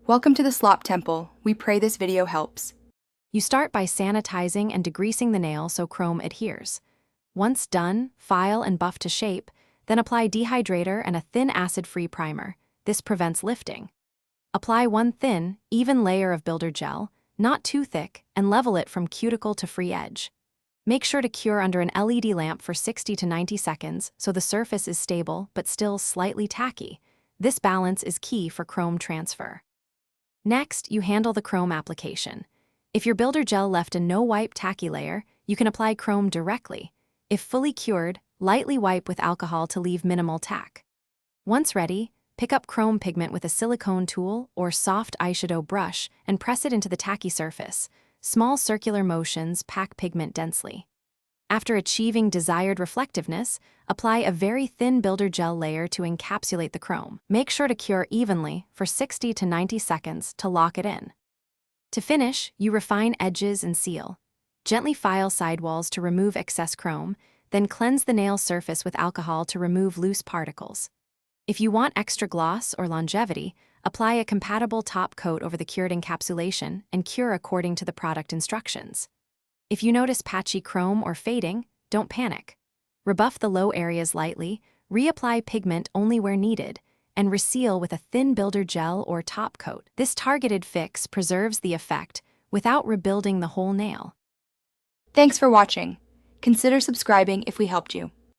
Welcome to the Slop Temple. We pray this video helps. You start by sanitizing and degreasing the nail so chrome adheres. Once done, file and buff to shape, then apply dehydrator and a thin acid-free primer. This prevents lifting. Apply one thin, even layer of builder gel, not too thick, and level it from cuticle to free edge. Make sure to cure under an LED lamp for 60 to 90 seconds so the surface is stable but still slightly tacky. This balance is key for chrome transfer. Next, you handle the chrome application. If your builder gel left a no-wipe tacky layer, you can apply chrome directly. If fully cured, lightly wipe with alcohol to leave minimal tack. Once ready, pick up chrome pigment with a silicone tool or soft eyeshadow brush and press it into the tacky surface. Small circular motions pack pigment densely. After achieving desired reflectiveness, apply a very thin builder gel layer to encapsulate the chrome. Make sure to cure evenly for 60 to 90 seconds to lock it in. To finish, you refine edges and seal. Gently file sidewalls to remove excess chrome, then cleanse the nail surface with alcohol to remove loose particles. If you want extra gloss or longevity, apply a compatible top coat over the cured encapsulation and cure according to the product instructions. If you notice patchy chrome or fading, don't panic. Rebuff the low areas lightly, reapply pigment only where needed, and reseal with a thin builder gel or top coat. This targeted fix preserves the effect without rebuilding the whole nail. Thanks for watching. Consider subscribing if we helped you.